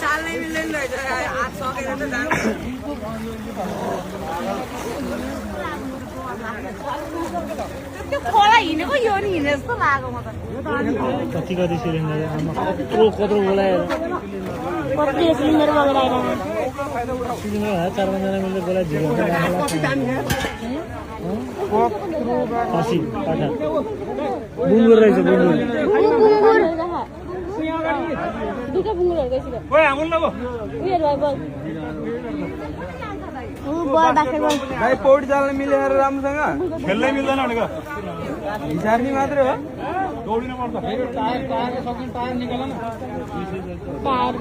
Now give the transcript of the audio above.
चाल नहीं मिल्दैन हात सकेर त जानु त्यो खोला हिँडेको यो नि हिँडे जस्तो लाग्यो म त कति सिलिन्डर कत्रो बोलाएर कति सिलिन्डर बोलेर आइरहेको सिलिन्डर 4-5 जना मिलेर बोलाइ दियो खसी पाठा बुङ्गुर रहेछ बुङ्गुर दुईटा बुङ्गुरहरु गइसक्यो ओए हामुल न गो उयो भयो बल बल बास्केटबल भाइ पौडी चाल्न मिलेर राम्रोसँग खेल्नै मिल्दैन भनेको हिसार्नी मात्र हो दौडिन पर्छ टायर सकिन टायर निकाल न टायर